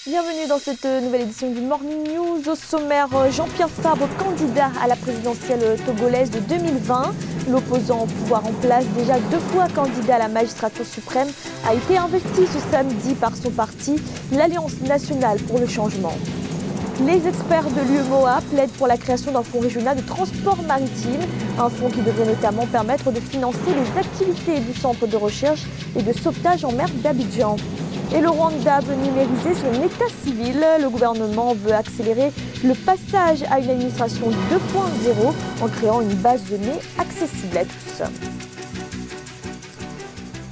Bienvenue dans cette nouvelle édition du Morning News. Au sommaire, Jean-Pierre Fabre, candidat à la présidentielle togolaise de 2020. L'opposant au pouvoir en place, déjà 2 fois candidat à la magistrature suprême, a été investi ce samedi par son parti, l'Alliance nationale pour le changement. Les experts de l'UEMOA plaident pour la création d'un fonds régional de transport maritime, un fonds qui devrait notamment permettre de financer les activités du centre de recherche et de sauvetage en mer d'Abidjan. Et le Rwanda veut numériser son état civil. Le gouvernement veut accélérer le passage à une administration 2.0 en créant une base de données accessible à tous.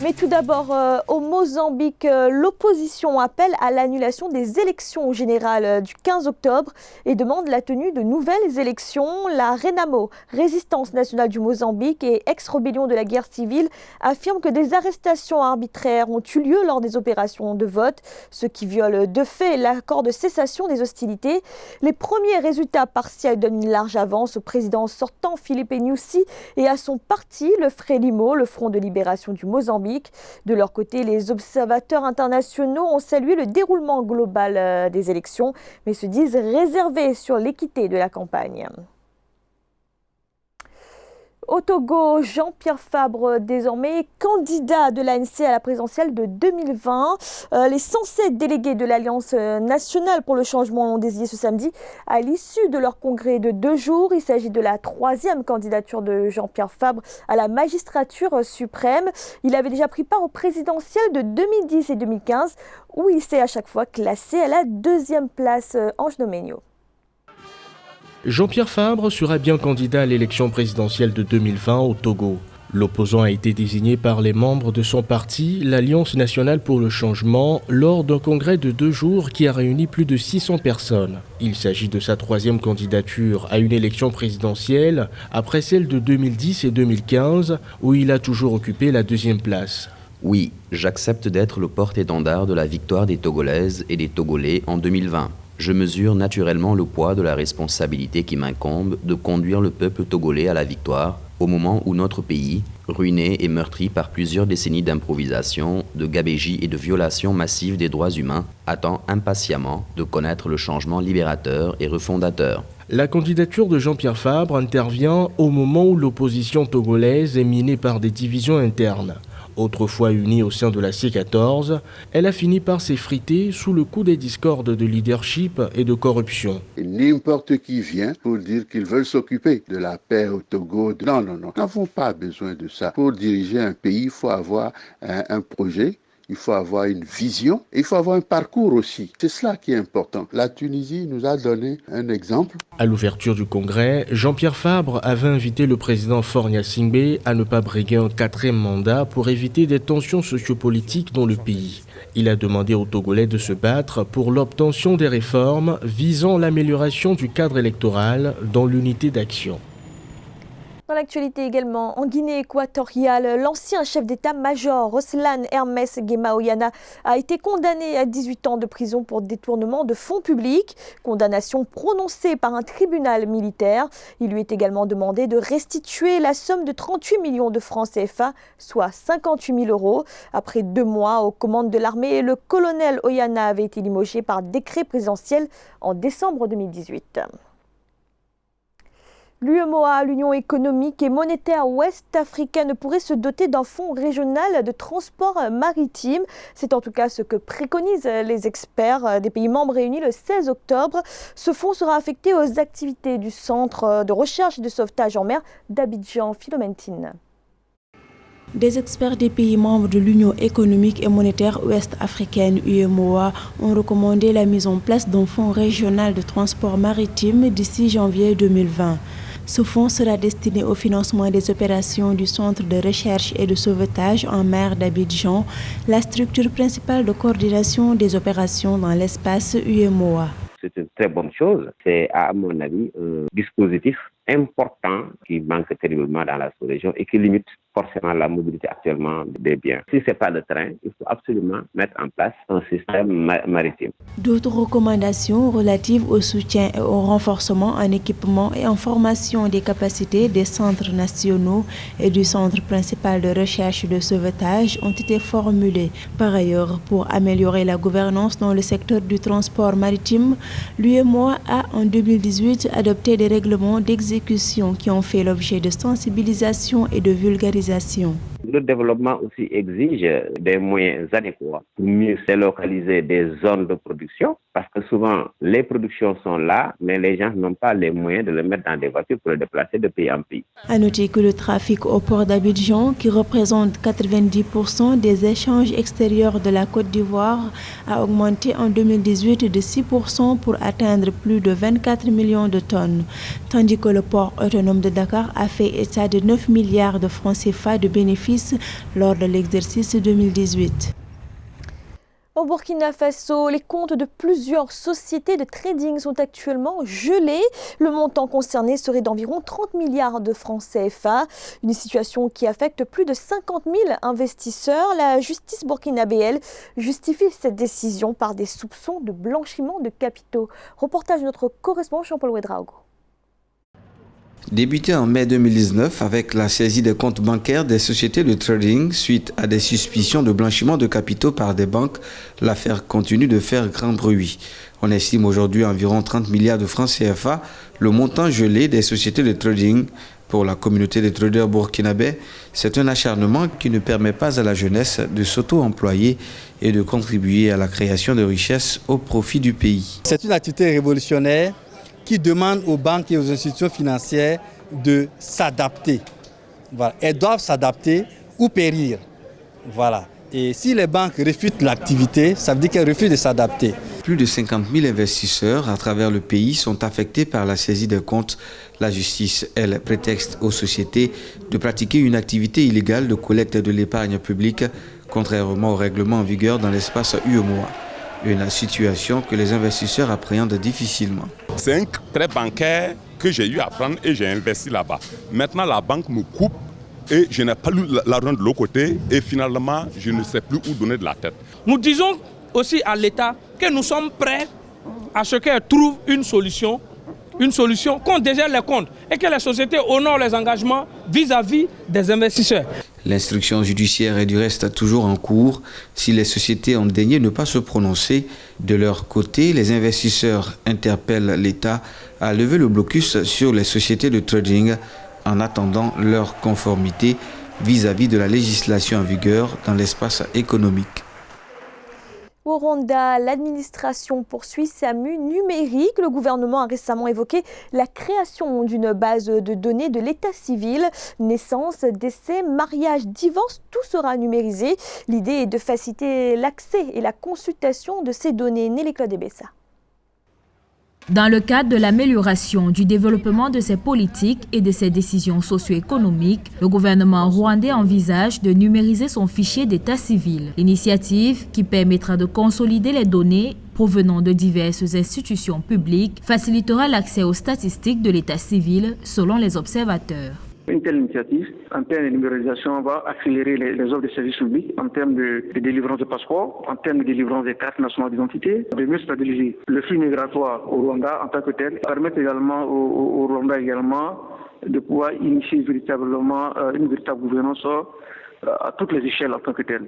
Mais tout d'abord, au Mozambique, l'opposition appelle à l'annulation des élections générales du 15 octobre et demande la tenue de nouvelles élections. La RENAMO, Résistance nationale du Mozambique et ex-rébellion de la guerre civile, affirme que des arrestations arbitraires ont eu lieu lors des opérations de vote, ce qui viole de fait l'accord de cessation des hostilités. Les premiers résultats partiels donnent une large avance au président sortant Filipe Nyusi et à son parti, le Frelimo, le Front de libération du Mozambique. De leur côté, les observateurs internationaux ont salué le déroulement global des élections, mais se disent réservés sur l'équité de la campagne. Au Togo, Jean-Pierre Fabre, désormais candidat de l'ANC à la présidentielle de 2020. Les 107 délégués de l'Alliance nationale pour le changement l'ont désigné ce samedi à l'issue de leur congrès de 2 jours. Il s'agit de la 3e candidature de Jean-Pierre Fabre à la magistrature suprême. Il avait déjà pris part aux présidentielles de 2010 et 2015, où il s'est à chaque fois classé à la 2e place. Ange Nomenio. Jean-Pierre Fabre sera bien candidat à l'élection présidentielle de 2020 au Togo. L'opposant a été désigné par les membres de son parti, l'Alliance nationale pour le changement, lors d'un congrès de 2 jours qui a réuni plus de 600 personnes. Il s'agit de sa 3e candidature à une élection présidentielle, après celle de 2010 et 2015, où il a toujours occupé la 2e place. Oui, j'accepte d'être le porte-étendard de la victoire des Togolaises et des Togolais en 2020. Je mesure naturellement le poids de la responsabilité qui m'incombe de conduire le peuple togolais à la victoire au moment où notre pays, ruiné et meurtri par plusieurs décennies d'improvisation, de gabegie et de violation massive des droits humains, attend impatiemment de connaître le changement libérateur et refondateur. La candidature de Jean-Pierre Fabre intervient au moment où l'opposition togolaise est minée par des divisions internes. Autrefois unie au sein de la C14, elle a fini par s'effriter sous le coup des discordes de leadership et de corruption. N'importe qui vient pour dire qu'ils veulent s'occuper de la paix au Togo. Non, nous n'avons pas besoin de ça. Pour diriger un pays, il faut avoir un projet. Il faut avoir une vision et il faut avoir un parcours aussi. C'est cela qui est important. La Tunisie nous a donné un exemple. À l'ouverture du congrès, Jean-Pierre Fabre avait invité le président Faure Gnassingbé à ne pas briguer un 4e mandat pour éviter des tensions sociopolitiques dans le pays. Il a demandé aux Togolais de se battre pour l'obtention des réformes visant l'amélioration du cadre électoral dans l'unité d'action. Dans l'actualité également, en Guinée équatoriale, l'ancien chef d'état-major Roslan Hermès Guemaoyana a été condamné à 18 ans de prison pour détournement de fonds publics, condamnation prononcée par un tribunal militaire. Il lui est également demandé de restituer la somme de 38 millions de francs CFA, soit 58 000 euros. Après 2 mois aux commandes de l'armée, le colonel Oyana avait été limogé par décret présidentiel en décembre 2018. L'UEMOA, l'Union économique et monétaire ouest-africaine, pourrait se doter d'un fonds régional de transport maritime. C'est en tout cas ce que préconisent les experts des pays membres réunis le 16 octobre. Ce fonds sera affecté aux activités du Centre de recherche et de sauvetage en mer d'Abidjan. Philomentine. Des experts des pays membres de l'Union économique et monétaire ouest-africaine UEMOA ont recommandé la mise en place d'un fonds régional de transport maritime d'ici janvier 2020. Ce fonds sera destiné au financement des opérations du Centre de recherche et de sauvetage en mer d'Abidjan, la structure principale de coordination des opérations dans l'espace UEMOA. C'est une très bonne chose. C'est, à mon avis, un dispositif important qui manque terriblement dans la sous-région et qui limite forcément la mobilité actuellement des biens. Si ce n'est pas le train, il faut absolument mettre en place un système maritime. D'autres recommandations relatives au soutien et au renforcement en équipement et en formation des capacités des centres nationaux et du centre principal de recherche et de sauvetage ont été formulées. Par ailleurs, pour améliorer la gouvernance dans le secteur du transport maritime, l'UEMOA a en 2018 adopté des règlements d'exécution qui ont fait l'objet de sensibilisation et de vulgarisation. Le développement aussi exige des moyens adéquats pour mieux délocaliser des zones de production parce que souvent les productions sont là, mais les gens n'ont pas les moyens de les mettre dans des voitures pour les déplacer de pays en pays. À noter que le trafic au port d'Abidjan, qui représente 90% des échanges extérieurs de la Côte d'Ivoire, a augmenté en 2018 de 6% pour atteindre plus de 24 millions de tonnes, tandis que le port autonome de Dakar a fait état de 9 milliards de francs CFA de bénéfices lors de l'exercice 2018. Au Burkina Faso, les comptes de plusieurs sociétés de trading sont actuellement gelés. Le montant concerné serait d'environ 30 milliards de francs CFA. Une situation qui affecte plus de 50 000 investisseurs. La justice burkinabéenne justifie cette décision par des soupçons de blanchiment de capitaux. Reportage de notre correspondant Jean-Paul Ouedraogo. Débuté en mai 2019 avec la saisie des comptes bancaires des sociétés de trading suite à des suspicions de blanchiment de capitaux par des banques, l'affaire continue de faire grand bruit. On estime aujourd'hui environ 30 milliards de francs CFA, le montant gelé des sociétés de trading. Pour la communauté des traders burkinabés, c'est un acharnement qui ne permet pas à la jeunesse de s'auto-employer et de contribuer à la création de richesses au profit du pays. C'est une activité révolutionnaire qui demande aux banques et aux institutions financières de s'adapter. Voilà. Elles doivent s'adapter ou périr. Voilà. Et si les banques refusent l'activité, ça veut dire qu'elles refusent de s'adapter. Plus de 50 000 investisseurs à travers le pays sont affectés par la saisie des comptes. La justice, elle, prétexte aux sociétés de pratiquer une activité illégale de collecte de l'épargne publique, contrairement au règlement en vigueur dans l'espace UEMOA. Une situation que les investisseurs appréhendent difficilement. C'est un prêt bancaire que j'ai eu à prendre et j'ai investi là-bas. Maintenant, la banque me coupe et je n'ai pas eu l'argent de l'autre côté et finalement, je ne sais plus où donner de la tête. Nous disons aussi à l'État que nous sommes prêts à ce qu'elle trouve une solution qu'on dégère les comptes et que les sociétés honorent les engagements vis-à-vis des investisseurs. L'instruction judiciaire est du reste toujours en cours. Si les sociétés ont daigné ne pas se prononcer, de leur côté, les investisseurs interpellent l'État à lever le blocus sur les sociétés de trading en attendant leur conformité vis-à-vis de la législation en vigueur dans l'espace économique. Au Rwanda, l'administration poursuit sa mue numérique. Le gouvernement a récemment évoqué la création d'une base de données de l'état civil. Naissance, décès, mariage, divorce, tout sera numérisé. L'idée est de faciliter l'accès et la consultation de ces données. Nelly Claude Bessa. Dans le cadre de l'amélioration du développement de ses politiques et de ses décisions socio-économiques, le gouvernement rwandais envisage de numériser son fichier d'état civil. Initiative qui permettra de consolider les données provenant de diverses institutions publiques, facilitera l'accès aux statistiques de l'état civil selon les observateurs. Une telle initiative, en termes de numérisation, va accélérer les offres de services publics en termes de délivrance de passeports, en termes de délivrance des cartes nationales d'identité, de mieux stabiliser le flux migratoire au Rwanda en tant que tel, permettre également au Rwanda de pouvoir initier véritablement une véritable gouvernance à toutes les échelles en tant que tel.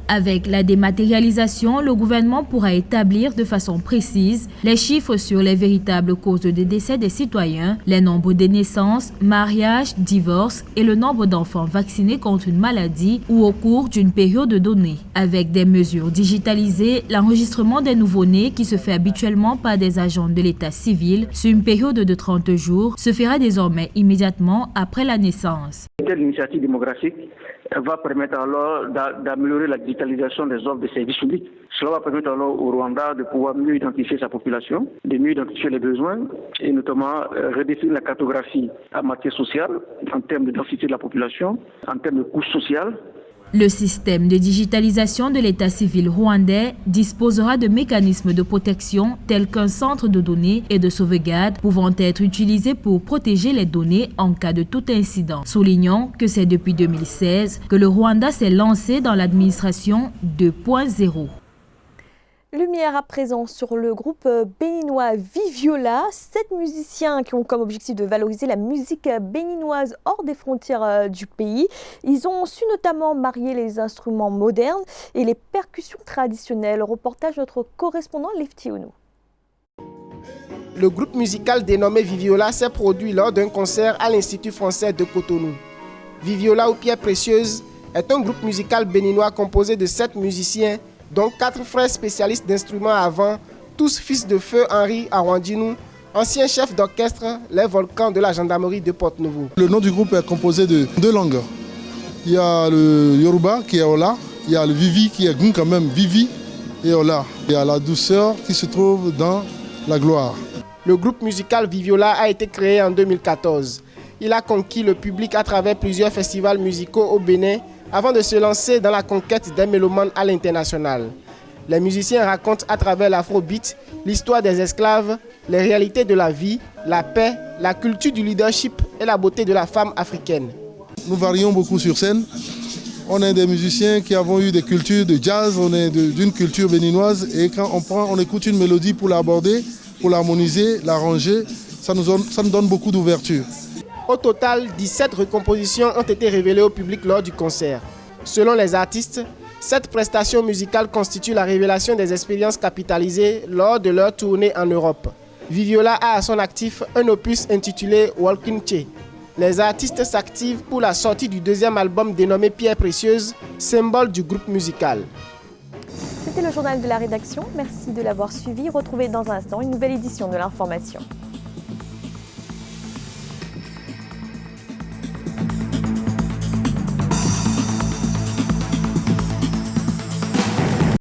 Avec la dématérialisation, le gouvernement pourra établir de façon précise les chiffres sur les véritables causes de décès des citoyens, les nombres de naissances, mariages, divorces et le nombre d'enfants vaccinés contre une maladie ou au cours d'une période donnée. Avec des mesures digitalisées, l'enregistrement des nouveau-nés qui se fait habituellement par des agents de l'état civil sur une période de 30 jours se fera désormais immédiatement après la naissance. Cette initiative démographique va permettre alors d'améliorer la digitalisation des offres de services publics. Cela va permettre alors au Rwanda de pouvoir mieux identifier sa population, de mieux identifier les besoins et notamment redéfinir la cartographie en matière sociale, en termes de densité de la population, en termes de couche sociale. Le système de digitalisation de l'état civil rwandais disposera de mécanismes de protection tels qu'un centre de données et de sauvegarde pouvant être utilisés pour protéger les données en cas de tout incident. Soulignons que c'est depuis 2016 que le Rwanda s'est lancé dans l'administration 2.0. Lumière à présent sur le groupe béninois Viviola. 7 musiciens qui ont comme objectif de valoriser la musique béninoise hors des frontières du pays. Ils ont su notamment marier les instruments modernes et les percussions traditionnelles. Reportage de notre correspondant Lefty Onou. Le groupe musical dénommé Viviola s'est produit lors d'un concert à l'Institut français de Cotonou. Viviola ou Pierre Précieuse est un groupe musical béninois composé de 7 musiciens, dont 4 frères spécialistes d'instruments à vent, tous fils de feu Henri Arwandinou, ancien chef d'orchestre Les Volcans de la gendarmerie de Porte-Nouveau. Le nom du groupe est composé de 2 langues. Il y a le Yoruba qui est Ola, il y a le Vivi qui est quand même Vivi et Ola. Il y a la douceur qui se trouve dans la gloire. Le groupe musical Viviola a été créé en 2014. Il a conquis le public à travers plusieurs festivals musicaux au Bénin, avant de se lancer dans la conquête des mélomanes à l'international. Les musiciens racontent à travers l'afrobeat l'histoire des esclaves, les réalités de la vie, la paix, la culture du leadership et la beauté de la femme africaine. Nous varions beaucoup sur scène. On est des musiciens qui avons eu des cultures de jazz, on est d'une culture béninoise et quand on écoute une mélodie pour l'aborder, pour l'harmoniser, l'arranger, ça nous donne beaucoup d'ouverture. Au total, 17 recompositions ont été révélées au public lors du concert. Selon les artistes, cette prestation musicale constitue la révélation des expériences capitalisées lors de leur tournée en Europe. Viviola a à son actif un opus intitulé Walking Che. Les artistes s'activent pour la sortie du 2e album dénommé Pierre Précieuse, symbole du groupe musical. C'était le journal de la rédaction. Merci de l'avoir suivi. Retrouvez dans un instant une nouvelle édition de l'information.